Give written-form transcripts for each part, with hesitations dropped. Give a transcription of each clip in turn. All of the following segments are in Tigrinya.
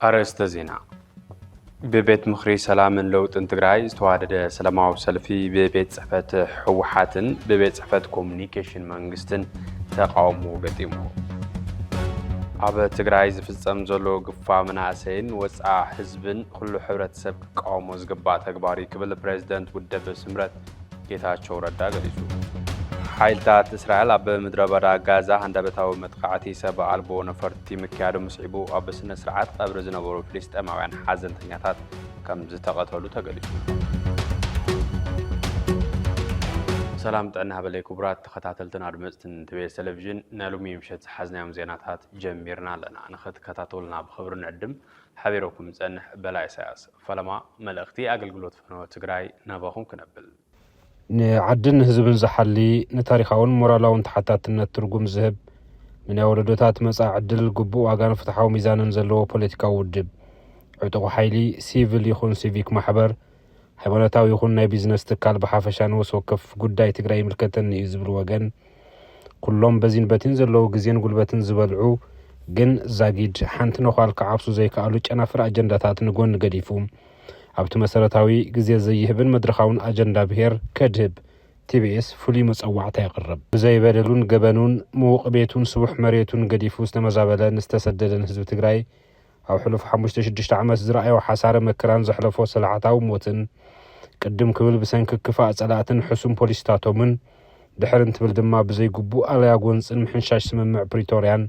አርዕስተ ዜና በቤት ምክሪ ሰላምን ለውጥን ትግራይ ዝተዋደደ ሰላማዊ ሰልፊ በቤት ጽሕፈት ህወሓትን በቤት ጽሕፈት ኮሙኒኬሽን መንግስትን ተቃውሞ ገጢሙ ኣብ ትግራይ ዝፍጸም ዘሎ ግፋ መናእሰይን ወፃ ህዝብን ኩሉ ሕብረተሰብ ክቃወሞ ዝግባእ ተግባር ክብል ፕሬዝዳንት ውድብ ስምረት ጌታቸው ረዳ ገሊጹ ሓይልታት እስራኤል ኣብ ምድረ በዳ ጋዛ ሃንደበታዊ መጥቃዕቲ ሰብ ኣልቦ ነፈርቲ ምክያዱ ምስዒቡ ኣብ ስነ ስርዓት ቀብሪ ዝነበሩ ፍልስጤማውያን ሓዘንተኛታት ከም ዝተቐተሉ ተገሊጹ ሰላም ጥዕና በለይ ክቡራት ተኸታተልትን ኣድመጽትን ትቤት ቴሌቪዥን ናሎሚ ምሽት ዝሓዝናዮም ዜናታት ጀሚርና ኣለና ንኽትከታተሉና ብኽብሪ ንዕድም ሓቢረኩም ዝጸንሕ በላይ ኢሳያስ ፈለማ መልእኽቲ ኣገልግሎት ፍኖተ ትግራይ ናባኹም ክነብል ንዓድን ህዝብን ዝሓሊ ንታሪኻውን ሞራላውን ተሓታትነት ትርጉም ዝህብ ምን ወለዶታት መጻዕ ዕድል ግቡእ ዋጋን ፍትሓዊ ሚዛንን ዘለዎ ፖለቲካዊ ውድብ ዕጡቕ ሓይሊ ሲቪል ይኹን ሲቪክ ማሕበር ሃይማኖታዊ ይኹን ናይ ቢዝነስ ትካል ብሓፈሻ ንወስ ወከፍ ጉዳይ ትግራይ ምልከተን እዩ ዝብል ወገን ኩሎም በዚን በቲን ዘለዉ ግዜን ጉልበትን ዝበልዑ ግን ዛጊድ ሓንቲ ነኳል ከዓብሱ ዘይከኣሉ ጨናፍር ኣጀንዳታት ንጎን ገዲፉ ኣብቲ መሰረታዊ ግዜ ዘይህብን መድረኻውን ኣጀንዳ ብሄር ከድህብ ቲቢኤስ ፍሉይ መፀዋዕታ የቕርብ ብዘይበደሉን ገበኑን ምውቕ ቤቱን ስቡሕ መሬቱን ገዲፉ ዝተመዛበለን ዝተሰደደን ህዝቢ ትግራይ ኣብ ሕሉፍ 5-6 ዓመት ዝረኣዮ ሓሳረ መከራን ዘሕለፎ ሰላዕታዊ ሞትን ቅድም ክብል ብሰንኪ ክፋእ ጸላእትን ሕሱም ፖሊስታቶምን ድሕርን ትብል ድማ ብዘይግቡእ ኣልያ ጎንፅን ምሕንሻሽ ስምምዕ ፕሪቶርያን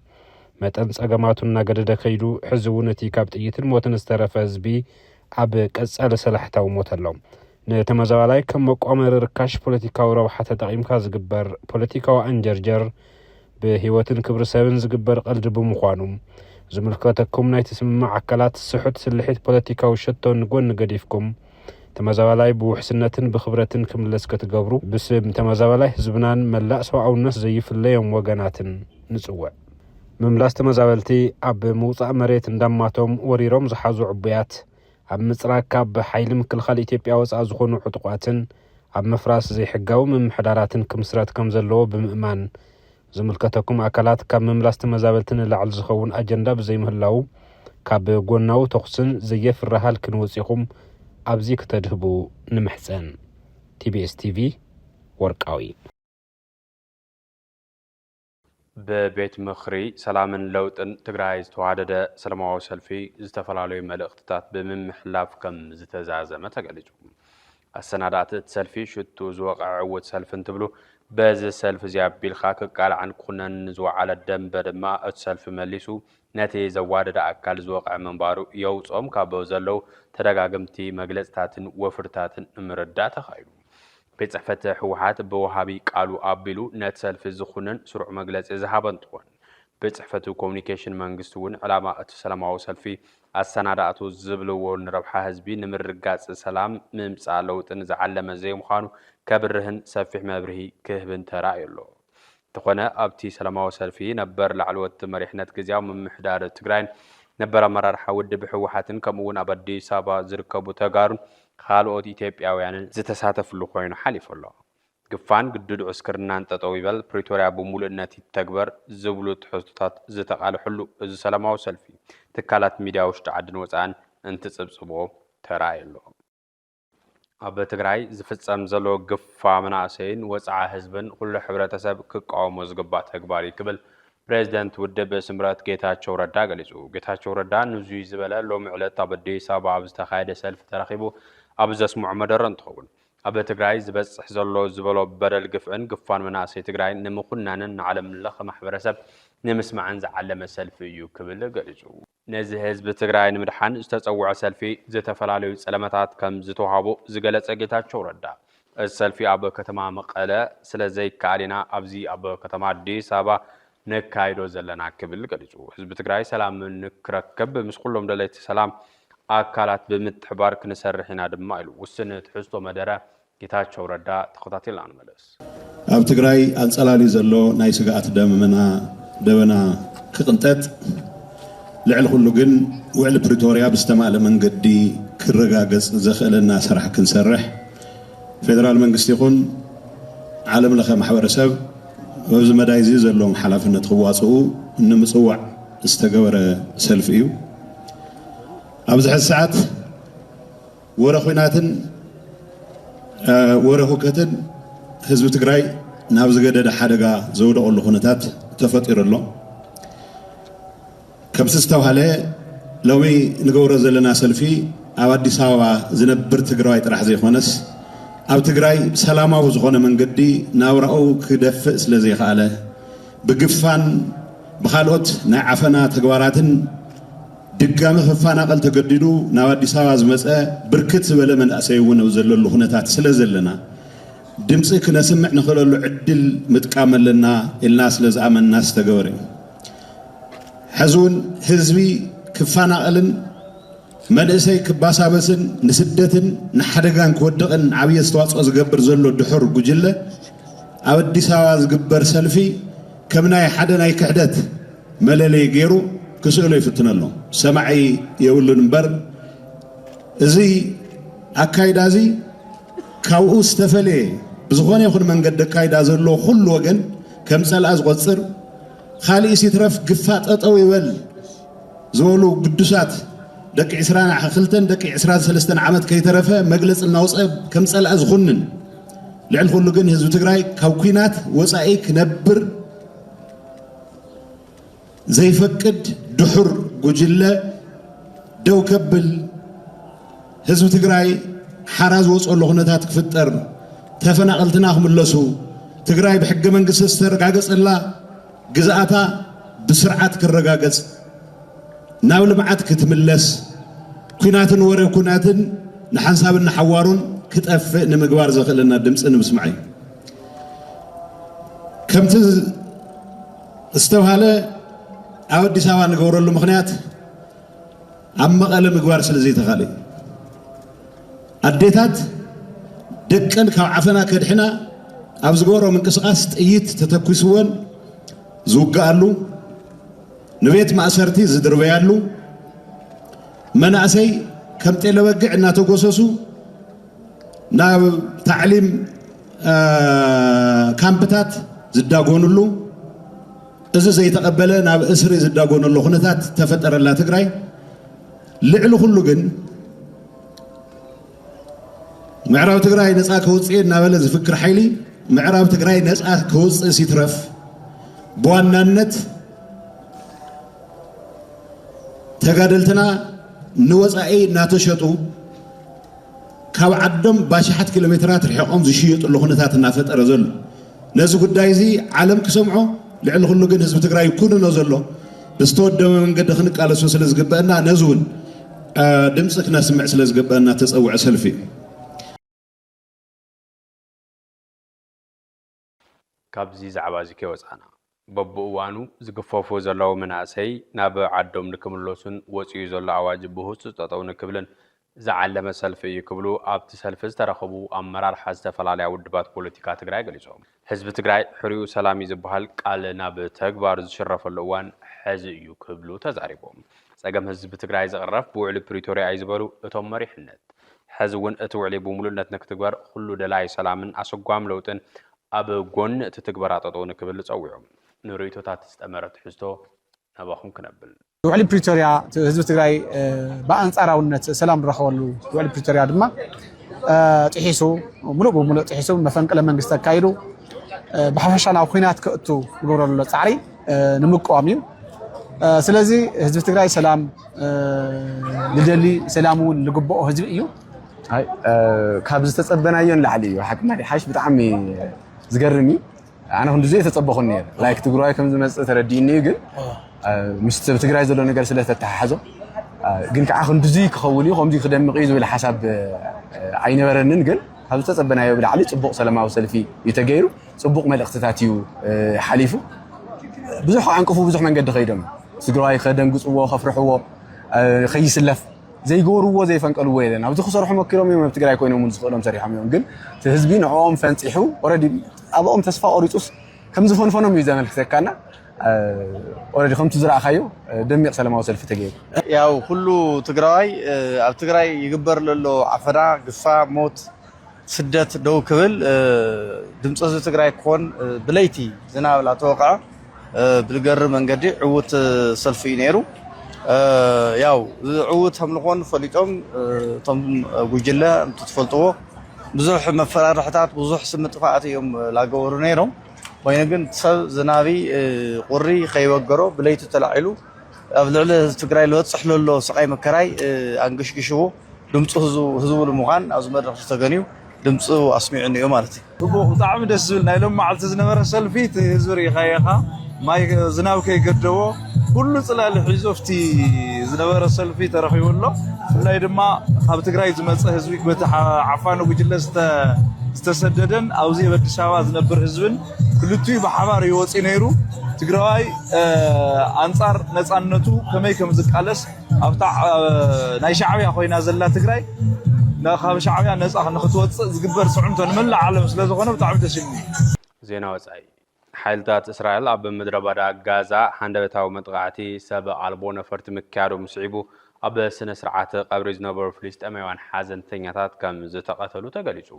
መጠን ጸገማቱን እናገደደ ከይዱ ሕዚ እውን እቲ ካብ ጥይትን ሞትን ዝተረፈ ህዝቢ ኣብ ቀጸለ ሰላሕታዊ ሞት ኣሎም ንተመዛባላይ ከም መቋመሪ ርካሽ ፖለቲካዊ ረብሓ ተጠቒምካ ዝግበር ፖለቲካዊ አንጀርጀር ብህይወትን ክብሪ ሰብን ዝግበር ቀልዲ ብምዃኑ ዝምልከተኩም ናይ ትስምማዕ ኣካላት ስሑት ስልሒት ፖለቲካዊ ሸቶን ጎን ገዲፍኩም ተመዛባላይ ብውሕስነትን ብኽብረትን ክምለስ ክትገብሩ ብስም ተመዛባላይ ህዝብናን መላእ ሰብኣውነት ዘይፍለዮም ወገናትን ንጽውዕ ምምላስ ተመዛበልቲ ኣብ ምውፃእ መሬት እንዳማቶም ወሪሮም ዝሓዙ ዕቡያት ኣብ ምጽራቅ ካብ ሓይሊ ምክልኻል ኢትዮጵያ ወፃ ዝኾኑ ዕጡቋትን ኣብ መፍራስ ዘይሕጋዊ ምምሕዳራትን ክምስረት ከም ዘለዎ ብምእማን ዝምልከተኩም ኣካላት ካብ ምምላስ ተመዛበልትን ላዕል ዝኸውን ኣጀንዳ ብዘይምህላው ካብ ጎናዊ ተኹስን ዘየፍርሃል ክንወፂኹም ኣብዚ ክተድህቡ ንምሕፀን ቲቢኤስ ቲቪ ወርቃዊ በቤት ምክሪ ሰላምን ለውጥን ትግራይ ዝተዋደደ ሰላማዊ ሰልፊ ዝተፈላለዩ መልእኽትታት ብምምሕላፍ ከም ዝተዛዘመ ተገሊጹ ኣሰናዳእቲ ሰልፊ ሽቱ ዝወቕዕ ዕውት ሰልፊ እንትብሉ በዚ ሰልፊ ዝያቢልካ ክቃልዓን ክኹነን ዝወዓለ ደንበ ድማ እቲ ሰልፊ መሊሱ ነቲ ዘዋደደ ኣካል ዝወቕዕ መንባሩ የውፆም ካብ ዘለው ተደጋግምቲ መግለጽታትን ወፍርታትን ምርዳእ ተኻይዱ ቤት ጽሕፈት ህወሓት ብወሃቢ ቃሉ ኣቢሉ ነቲ ሰልፊ ዝኹንን ስሩዕ መግለጺ ዝሃበ እንትኾን ቤት ጽሕፈት ኮሙኒኬሽን መንግስቲ እውን ዕላማ እቲ ሰላማዊ ሰልፊ ኣሰናዳእቱ ዝብልዎ ንረብሓ ህዝቢ ንምርጋጽ ሰላም ምምጻእ ለውጥን ዝዓለመ ዘይምዃኑ ከብርህን ሰፊሕ መብርሂ ክህብን ተራእዩ ኣሎ ተኾነ ኣብቲ ሰላማዊ ሰልፊ ነበር ላዕለወት መሪሕነት ግዝያዊ ምምሕዳር ትግራይን ነበር ኣመራርሓ ውድብ ህወሓትን ከምኡውን ኣብ ኣዲስ ኣበባ ዝርከቡ ተጋሩን ካልኦት ኢትዮጵያውያንን ዝተሳተፍሉ ኮይኑ ሓሊፉ ኣሎ ግፋን ግድድ ዕስክርናን ጠጠው ይበል ፕሪቶርያ ብሙሉእነት ይተግበር ዝብሉ ትሕዝቶታት ዝተቃልሕሉ እዚ ሰላማዊ ሰልፊ ትካላት ሚድያ ውሽጢ ዓድን ወፃእን እንትጽብጽቦ ተራእዩ ኣሎ ኣብ ትግራይ ዝፍጸም ዘሎ ግፋ መናእሰይን ወፃዓ ህዝብን ኩሉ ሕብረተሰብ ክቃወሞ ዝግባእ ተግባር ክብል ፕሬዝዳንት ውድብ ስምረት ጌታቸው ረዳ ገሊጹ ጌታቸው ረዳ ንዙይ ዝበለ ሎሚ ዕለት ኣብ ኣዲስ ኣበባ ኣብ ዝተኻየደ ሰልፊ ተረኺቡ ኣብ ዘስምዖ መደረ እንትኸውን ኣብ ትግራይ ዝበጽሕ ዘሎ ዝበሎ በደል ግፍዕን ግፋን መናእሰይ ትግራይ ንምኹናንን ንዓለም ለኸ ማሕበረሰብ ንምስማዕን ዝዓለመ ሰልፊ እዩ ክብል ገሊጹ ነዚ ህዝቢ ትግራይ ንምድሓን ዝተጸውዐ ሰልፊ ዝተፈላለዩ ጸለመታት ከም ዝተዋሃቡ ዝገለጸ ጌታቸው ረዳ እዚ ሰልፊ ኣብ ከተማ መቐለ ስለ ዘይከኣልና ኣብዚ ኣብ ከተማ ኣዲስ ኣበባ ነካይዶ ዘለና ክብል ገሊጹ ህዝቢ ትግራይ ሰላም ንክረክብ ምስ ኩሎም ደለይቲ ሰላም ኣካላት ብምትሕባር ክንሰርሕ ኢና ድማ ኢሉ ውስን ትሕዝቶ መደረ ጌታቸው ረዳ ተኸታቲልና ንመለስ ኣብ ትግራይ ኣንጸላሊ ዘሎ ናይ ስጋኣት ደበና ክቕንጠጥ ልዕሊ ኩሉ ግን ውዕሊ ፕሪቶርያ ብዝተማልአ መንገዲ ክረጋገጽ ዘኽእለና ስራሕ ክንሰርሕ ፌደራል መንግስቲ ይኹን ዓለም ለኸ ማሕበረሰብ በዚ መዳይ እዚ ዘለዎም ሓላፍነት ክዋጽኡ ንምጽዋዕ ዝተገበረ ሰልፊ እዩ أبزح الساعات ورخويناتن ورخوكتن حزب تግራይ ናብ ዝገደደ ሓደጋ ዘውደቀሉ ኩነታት ተፈጢሩ ኣሎ ከም ዝተባሃለ ሎሚ ንገብሮ ዘለና ሰልፊ ኣብ አዲስ አበባ ዝነብር ትግራይ ጥራሕ ዘይኾነስ ኣብ ትግራይ ሰላማዊ ዝኾነ መንገዲ ናብራኡ ክደፍእ ስለ ዘይኻለ ብግፋን ብኻልኦት ናይ ዓፈና ተግባራትን ድጋሚ ክፋናቀል ተገዲዱ ናብ አዲስ አበባ ዝመፀ ብርክት ዝበለ መንእሰይ እውን ዘለሉ ኩነታት ስለ ዘለና ድምጽ ክነስምዕ ንኽእለሉ ዕድል ምጥቃመልና ኢልና ስለ ዝኣመንና ዝተገበረ ሕዙን ህዝቢ ክፋናቀልን መንእሰይ ክባሳበስን ንስደትን ንሓደጋን ክወድቕን ዓብይ ኣስተዋፅኦ ዝገብር ዘሎ ድሑር ጉጅለ ኣብ አዲስ አበባ ዝግበር ሰልፊ ከም ናይ ሓደ ናይ ክሕደት መለለይ ገይሩ ክስእሎ ይፍትነሎ ሰማዒ የብሉን እምበር እዚ ኣካይዳ እዚ ካብኡ ዝተፈለየ ብዝኾነ ይኹን መንገዲ ኣካይዳ ዘሎ ኩሉ ወገን ከም ፀልኣ ዝቆፅር ካልእ ሲትረፍ ግፋእ ጠጠው ይበል ዝበሉ ቅዱሳት ደቂ 22 ደቂ 23 ዓመት ከይተረፈ መግለጽ እናውፅእ ከም ፀልኣ ዝኹንን ልዕል ኩሉ ግን ህዝቢ ትግራይ ካብ ኩናት ወፃኢ ክነብር ዘይፈቅድ ድሑር ጉጅለ ደው ከብል ህዝቢ ትግራይ ሓራዝ ወፅሎ ኩነታት ክፍጠር ተፈናቀልትና ክምለሱ ትግራይ ብሕገ መንግስቲ ዝተረጋገፀላ ግዛኣታ ብስርዓት ክረጋገጽ ናብ ልምዓት ክትምለስ ኩናትን ወረ ኩናትን ንሓንሳብን ሓዋሩን ክጠፍእ ንምግባር ዘኽእለና ድምፂ ንምስማዕ እዩ ከምቲ ዝተባሃለ ኣብ አዲስ አበባ ንገብረሉ ምክንያት ኣብ መቐለ ምግባር ስለ ዘይተኻለ ኣዴታት ደቀን ካብ ዓፈና ከድሕና ኣብ ዝገብሮ ምንቅስቃስ ጥይት ተተኩስወን ዝውግኣሉ ንቤት ማእሰርቲ ዝድርበያሉ መናእሰይ ከም ጤለ በግዕ እናተጎሰሱ ናብ ታዕሊም ካምፕታት ዝዳጎንሉ እዚ ዘይተቀበለ ናብ እስሪ ዝዳጎንሉ ኩነታት ተፈጠረላ ትግራይ ልዕሊ ኩሉ ግን ምዕራብ ትግራይ ነፃ ከውፅእ እናበለ ዝፍክር ሓይሊ ምዕራብ ትግራይ ነፃ ከውፅእ ሲትረፍ በዋናነት ተጋደልትና ንወፃኢ እናተሸጡ ካብ ዓዶም ባሽሓት ኪሎሜትራት ርሒቆም ዝሽየጡሉ ኩነታት እናፈጠረ ዘሎ ነዚ ጉዳይ እዚ ዓለም ክሰምዖ ልዕሊ ኩሉ ግን ህዝቢ ትግራይ ኩንኖ ዘሎ ብዝተወደበ መንገዲ ክንቃለሶ ስለ ዝግበአና ነዚ እውን ድምፂ ክነስምዕ ስለ ዝግበአና ተፀውዕ ሰልፊ ካብዚ ዛዕባ እዚ ከወፃና በብእዋኑ ዝግፈፉ ዘለው መናእሰይ ናብ ዓዶም ንክምለሱን ወፅዩ ዘሎ ኣዋጅ ብህፁፅ ጠጠው ንክብልን ዝዓለመ ሰልፊ እዩ ክብሉ ኣብቲ ሰልፊ ዝተረኸቡ ኣመራርሓ ዝተፈላለያ ውድባት ፖለቲካ ትግራይ ገሊፆም ህዝቢ ትግራይ ሕርኡ ሰላም እዩ ዝበሃል ቃል ናብ ተግባር ዝሽረፈሉ እዋን ሕዚ እዩ ክብሉ ተዛሪቦም ፀገም ህዝቢ ትግራይ ዘቕረፍ ብውዕሊ ፕሪቶሪያ እዩ ዝበሉ እቶም መሪሕነት ሕዚ እውን እቲ ውዕሊ ብሙሉነት ንክትግበር ኩሉ ደላይ ሰላምን ኣስጓም ለውጥን ኣብ ጎን እቲ ትግበራ ጠጠው ንክብል ፀዊዖም ንርኢቶታት ዝተመረተ ሕዝቶ ናባኹም ክነብል ውዕሊ ፕሪቶሪያ ህዝቢ ትግራይ በአንጻራውነት ሰላም ረኸበሉ ውዕሊ ፕሪቶሪያ ድማ ጥሒሱ ሙሉእ ብሙሉእ ጥሒሱ መፈንቅለ መንግስቲ ኣካይዱ ብሓፈሻ ናብ ኩናት ክእቱ ዝገብረሉ ፃዕሪ ንምቃወም እዩ ስለዚ ህዝቢ ትግራይ ሰላም ልደሊ ሰላም እውን ዝግብኦ ህዝቢ እዩ ካብ ዝተፀበናዮን ላዕሊ እዩ ሓቂ ማለት ሓሽ ብጣዕሚ ዝገርም እዩ ኣነ ክንድዙ የተፀበኹ ነይረ ላይክ ትግራይ ከም ዝመፅእ ተረዲእኒ ግን ምስ ትግራይ ዘሎ ነገር ስለ ተተሓሓዞ ግን ከዓ ክንድዙ ክኸውን እዩ ከምዚ ክደምቕ እዩ ዝብል ሓሳብ ኣይነበረንን ግን ካብ ዝተፀበናዮ ብላዕሊ ፅቡቕ ሰላማዊ ሰልፊ እዩ ተገይሩ ፅቡቕ መልእኽትታት እዩ ሓሊፉ ብዙሕ ዓንቅፉ ብዙሕ መንገዲ ከይዶም ትግራይ ከደንግፅዎ ከፍርሕዎ ከይስለፍ ዘይገብርዎ ዘይፈንቀልዎ የለን ኣብዚ ክሰርሑ መኪሮም እዮም ኣብ ትግራይ ኮይኖም ዝኽእሎም ሰሪሖም እዮም ግን እቲ ህዝቢ ንዕኦም ፈንፂሑ ኦልሬዲ ኣብኦም ተስፋ ቆሪፁስ ከም ዝፈንፈኖም እዩ ዘመልክተካና ኦልሬዲ ከምቲ ዝረኣኻዮ ደሚቕ ሰላማዊ ሰልፊ ተገይሩ ያው ኩሉ ትግራዋይ ኣብ ትግራይ ይግበር ዘሎ ዓፈና ግፋ ሞት ስደት ደው ክብል ድምፂ ህዝቢ ትግራይ ክኾን ብለይቲ ዝናብ ላተወቕዓ ብዝገርም መንገዲ ዕውት ሰልፊ እዩ ነይሩ ያው ዕውት ምልኾን ፈሊጦም ቶም ጉጅለ እንትትፈልጥዎ ብዙሕ መፈራርሕታት ብዙሕ ስምጥፋኣት እዮም ላገበሩ ነይሮም ወይነ ግን ሰብ ዝናቢ ቁሪ ከይወገሮ ብለይቲ ተላዒሉ ኣብ ልዕሊ ትግራይ ልወፅሕ ለሎ ስቃይ መከራይ አንገሽግሽዎ ድምፁ ህዝቡ ንምዃን ኣብዚ መድረኽ ተገንዩ ድምፁ ኣስሚዑ ንዮ ማለት እዩ ብጣዕሚ ደስ ዝብል ናይ ሎም መዓልቲ ዝነበረ ሰልፊት ህዝቢ ርኢኻ ኢኻ ማይ ዝናብ ከይገደቦ ኩሉ ፅላል ሒዙ ኣብቲ ዝነበረ ሰልፊ ተረኺቡ ኣሎ ብፍላይ ድማ ካብ ትግራይ ዝመፀ ህዝቢ በቲ ዓፋኑ ጉጅለ ዝተሰደደን ኣብዚ ኣብ ኣዲስ ኣበባ ዝነብር ህዝብን ክልቲኡ ብሓባር ይወፂ ነይሩ ትግራይ ኣንጻር ነፃነቱ ከመይ ከም ዝቃለስ ኣብታ ናይ ሻዕብያ ኮይና ዘላ ትግራይ ካብ ሻዕብያ ነፃ ንኽትወፅእ ዝግበር ፅዕንቶ ንመላእ ዓለም ስለ ዝኾነ ብጣዕሚ ደስ ይብለኒ ዜና ወፃኢ ሓይልታት እስራኤል ኣብ ምድረ በዳ ጋዛ ሃንደበታዊ መጥቃዕቲ ሰብ ኣልቦ ነፈርቲ ምክያዱ ምስዒቡ ኣብ ስነ ስርዓት ቀብሪ ዝነበሩ ፍልስጤማውያን ሓዘንተኛታት ከም ዝተቐተሉ ተገሊጹ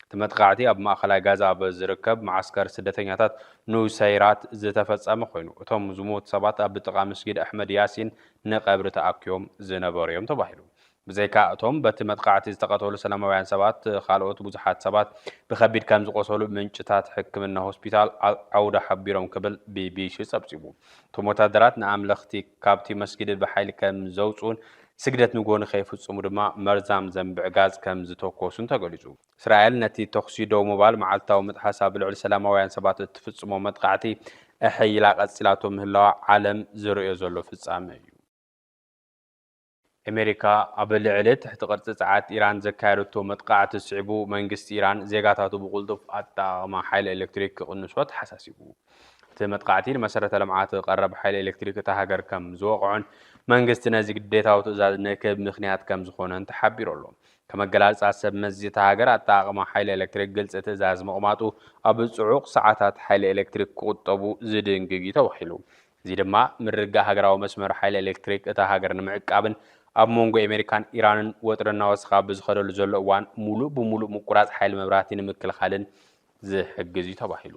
እቲ መጥቃዕቲ ኣብ ማእኸላይ ጋዛ ኣብ ዝርከብ ማዓስከር ስደተኛታት ኑሰይራት ዝተፈጸመ ኮይኑ እቶም ዝሞቱ ሰባት ኣብ ጥቓ መስጊድ ኣሕመድ ያሲን ንቀብሪ ተኣኪቦም ዝነበሩ እዮም ተባሂሉ ብዘይካ እቶም በቲ መጥቃዕቲ ዝተቐተሉ ሰላማውያን ሰባት ካልኦት ብዙሓት ሰባት ብከቢድ ከም ዝቆሰሉ ምንጭታት ሕክምና ሆስፒታል ዓውዳ ሓቢሮም ክብል ቢቢሲ ጸብጺቡ እቶም ወታደራት ንኣምለኽቲ ካብቲ መስጊድ ብሓይሊ ከም ዘውፅኡን ስግደት ንጎኒ ከይፍጽሙ ድማ መርዛም ዘንብዕ ጋዝ ከም ዝተኮሱን ተገሊጹ እስራኤል ነቲ ተኽሲ ደው ምባል መዓልታዊ ምጥሓስ ኣብ ልዕሊ ሰላማውያን ሰባት እትፍጽሞ መጥቃዕቲ ኣሕይላ ቀፂላቶ ምህላዋ ዓለም ዝርዮ ዘሎ ፍጻመ እዩ ኣሜሪካ ኣብ ልዕሊ ትሕቲ ቅርፂ ፀዓት ኢራን ዘካየደቶ መጥቃዕቲ ስዒቡ መንግስቲ ኢራን ዜጋታቱ ብቁልጡፍ ኣጠቃቅማ ሓይሊ ኤሌክትሪክ ክቅንሶ ተሓሳሲቡ እቲ መጥቃዕቲ ንመሰረተ ልምዓት ቀረብ ሓይሊ ኤሌክትሪክ እታ ሃገር ከም ዝወቅዖን መንግስቲ ነዚ ግዴታዊ ትእዛዝ ንክብ ምክንያት ከም ዝኾነን ተሓቢሩ ኣሎ ከመገላልፃ ሰብ መዚ እታ ሃገር ኣጠቃቅማ ሓይሊ ኤሌክትሪክ ግልፂ ትእዛዝ መቕማጡ ኣብ ፅዑቕ ሰዓታት ሓይሊ ኤሌክትሪክ ክቁጠቡ ዝድንግግ ተባሂሉ እዚ ድማ ምርጋ ሃገራዊ መስመር ሓይሊ ኤሌክትሪክ እታ ሃገር ንምዕቃብን ኣብ ሞንጎ ኣሜሪካን ኢራንን ወጥረና ወስኻ ብዝኸደሉ ዘሎ እዋን ሙሉእ ብሙሉእ ምቁራፅ ሓይሊ መብራህቲ ንምክልኻልን ዝሕግዝ እዩ ተባሂሉ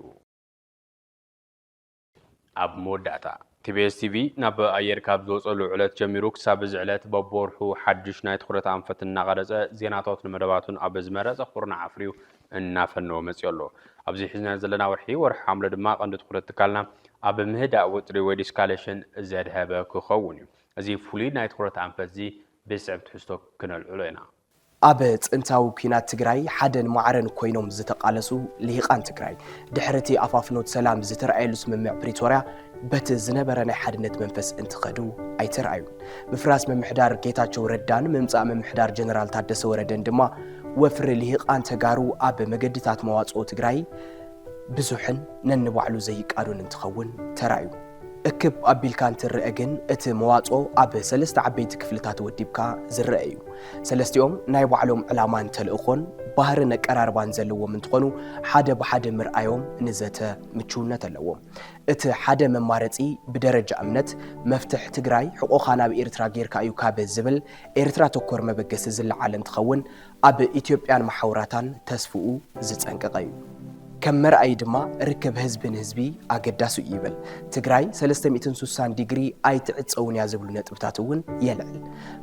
ኣብ መወዳእታ ቲቢኤስ ቲቪ ናብ ኣየር ካብ ዝወፀሉ ዕለት ጀሚሩ ክሳብ እዚ ዕለት በቦርሑ ሓድሽ ናይ ትኩረት ኣንፈት እናቐረፀ ዜናታት ንመደባቱን ኣብ ዝመረፀ ኩርና ኣፍርዩ እናፈነወ መፅኡ ኣሎ ኣብዚ ሒዝና ዘለና ወርሒ ሓምለ ድማ ቀንዲ ትኩረት ትካልና ኣብ ምህዳእ ወጥሪ ወይ ዲስካሌሽን ዘድሃበ ክኸውን እዩ እዚ ፍሉይ ናይ ትኩረት ኣንፈት እዚ ብስዕብ ትሕዝቶ ክነልዕሎ ኢና ኣብ ፅንታዊ ኩናት ትግራይ ሓደን ማዕረን ኮይኖም ዝተቃለሱ ልሂቃን ትግራይ ድሕርቲ ኣፋፍኖት ሰላም ዝተረኣየሉ ስምምዕ ፕሪቶርያ በቲ ዝነበረ ናይ ሓድነት መንፈስ እንትኸዱ ኣይተረኣዩን ምፍራስ መምሕዳር ጌታቸው ረዳን ምምፃእ መምሕዳር ጀነራል ታደሰ ወረደን ድማ ወፍሪ ልሂቃን ተጋሩ ኣብ መገድታት መዋፅኦ ትግራይ ብዙሕን ነንባዕሉ ዘይቃዱን እንትኸውን ተረኣዩ እክብ ኣቢልካ እንትርአ ግን እቲ መዋፅኦ ኣብ ሰለስተ ዓበይቲ ክፍልታት ወዲብካ ዝርአ እዩ ሰለስቲኦም ናይ ባዕሎም ዕላማን ተልእኾን ባህርን ኣቀራርባን ዘለዎም እንትኾኑ ሓደ ብሓደ ምርኣዮም ንዘተ ምቹውነት ኣለዎም እቲ ሓደ መማረፂ ብደረጃ እምነት መፍትሕ ትግራይ ሕቆኻ ናብ ኤርትራ ጌርካ እዩ ካብ ዝብል ኤርትራ ተኮር መበገሲ ዝለዓለ እንትኸውን ኣብ ኢትዮጵያን ማሕበራታን ተስፍኡ ዝፀንቀቐ እዩ ከም መርኣይ ድማ ርክብ ህዝብን ህዝቢ ኣገዳሱ ይብል ትግራይ 360 ዲግሪ ኣይትዕፀውን ያ ዝብሉ ነጥብታት እውን የልዕል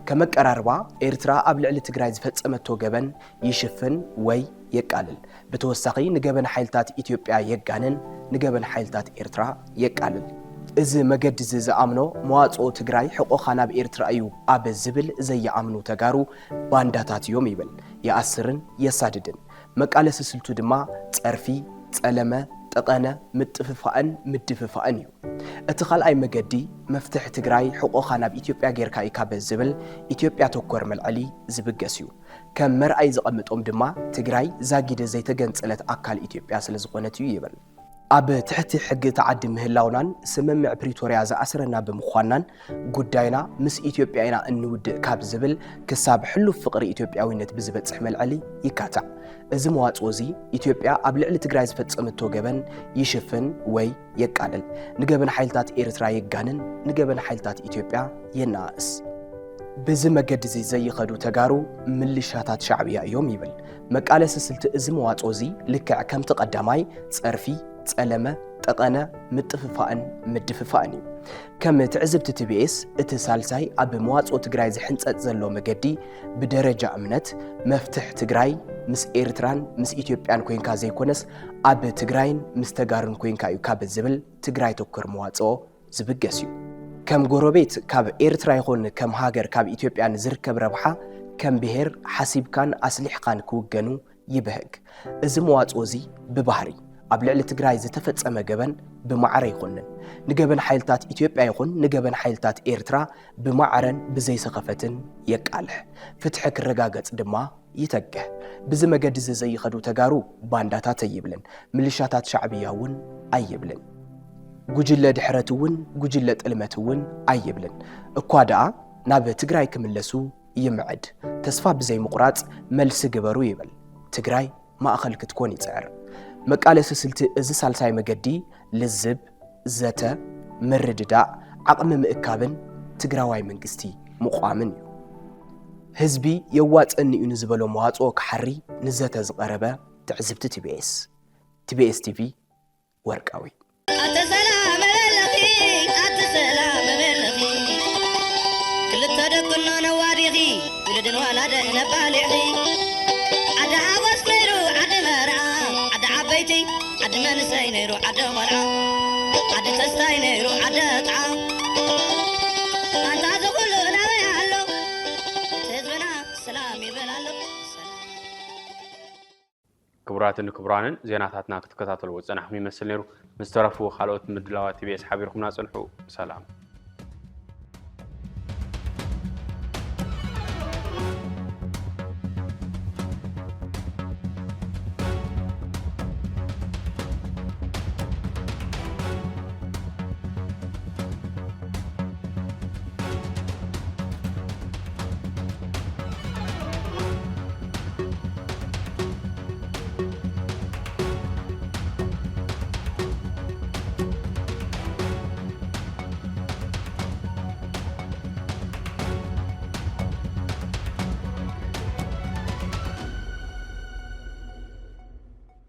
ከመቀራርባ ኤርትራ ኣብ ልዕሊ ትግራይ ዝፈጸመቶ ገበን ይሽፍን ወይ የቃልል ብተወሳኺ ንገበን ሓይልታት ኢትዮጵያ የጋንን ንገበን ሓይልታት ኤርትራ የቃልል እዚ መገዲ ዝኣምኖ መዋፅኦ ትግራይ ሕቆኻ ናብ ኤርትራ እዩ ኣብ ዝብል ዘየኣምኑ ተጋሩ ባንዳታት እዮም ይብል የኣስርን የሳድድን መቃለስ ስልቱ ድማ ፀርፊ ፀለመ ጠቐነ ምጥፍፋእን ምድፍፋእን እዩ እቲ ካልኣይ መገዲ መፍትሕ ትግራይ ሕቆኻ ናብ ኢትዮጵያ ጌርካ ኢካ ዝብል ኢትዮጵያ ተኮር መልዕሊ ዝብገስ እዩ ከም መርኣይ ዝቐምጦም ድማ ትግራይ ዛጊደ ዘይተገንፀለት ኣካል ኢትዮጵያ ስለ ዝኾነት እዩ ይብል ኣብ ትሕቲ ሕጊ ተዓዲ ምህላውናን ስምምዕ ፕሪቶርያ ዝኣስረና ብምዃናን ጉዳይና ምስ ኢትዮጵያ ኢና እንውድእ ካብ ዝብል ክሳብ ሕሉፍ ፍቕሪ ኢትዮጵያዊነት ብዝበፅሕ መልዕሊ ይካታዕ እዚ መዋፅኦ እዚ ኢትዮጵያ ኣብ ልዕሊ ትግራይ ዝፈጸመቶ ገበን ይሽፍን ወይ የቃልል ንገበን ሓይልታት ኤርትራ የጋንን ንገበን ሓይልታት ኢትዮጵያ የናእስ በዚ መገዲ እዚ ዘይኸዱ ተጋሩ ምልሻታት ሻዕብያ እዮም ይብል መቃለሲ ስልቲ እዚ መዋፅኦ እዚ ልክዕ ከምቲ ቀዳማይ ፀርፊ ፀለመ ጠቐነ ምጥፍፋእን ምድፍፋእን እዩ ከም ትዕዝብቲ TBS እቲ ሳልሳይ ኣብ መዋጽኦ ትግራይ ዝሕንጸት ዘሎ መገዲ ብደረጃ እምነት መፍትሕ ትግራይ ምስ ኤርትራን ምስ ኢትዮጵያን ኮይንካ ዘይኮነስ ኣብ ትግራይን ምስ ተጋሩን ኮይንካ እዩ ካብ ዝብል ትግራይ ተኮር መዋጽኦ ዝብገስ እዩ ከም ጎረቤት ካብ ኤርትራ ይኹን ከም ሃገር ካብ ኢትዮጵያን ዝርከብ ረብሓ ከም ብሄር ሓሲብካን ኣስሊሕካን ክውገኑ ይብህግ እዚ መዋጽኦ እዚ ብባህሪ ኣብ ልዕሊ ትግራይ ዝተፈጸመ ገበን ብማዕረ ይኹንን ንገበን ሓይልታት ኢትዮጵያ ይኹን ንገበን ሓይልታት ኤርትራ ብማዕረን ብዘይሰኸፈትን የቃልሕ ፍትሒ ክረጋገጽ ድማ ይተግህ ብዚ መገዲ ዘይኸዱ ተጋሩ ባንዳታት ኣይብልን ሚሊሻታት ሻዕብያ እውን ኣይብልን ጉጅለ ድሕረት እውን ጉጅለ ጥልመት እውን ኣይብልን እኳ ደኣ ናብ ትግራይ ክምለሱ ይምዕድ ተስፋ ብዘይ ምቁራጽ መልሲ ግበሩ ይብል ትግራይ ማእኸል ክትኮን ይጽዕር መቃለሲ ስልቲ እዚ ሳልሳይ መገዲ ልዝብ ዘተ ምርድዳእ ዓቕሚ ምእካብን ትግራዋይ መንግስቲ ምቋምን እዩ ህዝቢ የዋጽኒ እዩ ንዝበሎ መዋጽኦ ክሓሪ ንዘተ ዝቐረበ ትዕዝብቲ TBS TV ወርቃዊ ክልተ ደቅና ነዋዲኺ ውልድን ዋላደን ነባሊዒ ዓዲ ሓወስ ነይሩ ዓዲ መርዓ ዓዲ ዓበይቲ ዓዲ መንእሰይ ነይሩ ዓዲ ቆልዓ ዓዲ ተስታይ ነይሩ ዓዲ ጣዓ ኣንታ ዝኩሉ ናበይ ኣሎ ህዝብና ሰላም ይበል ኣሎ ክቡራትን ክቡራንን ዜናታትና ክትከታተሉ ዝጸናሕኩም ይመስል ነይሩ ምስ ተረፉ ካልኦት ምድላዋት TBS ሓቢርኩምና ጽንሑ ሰላም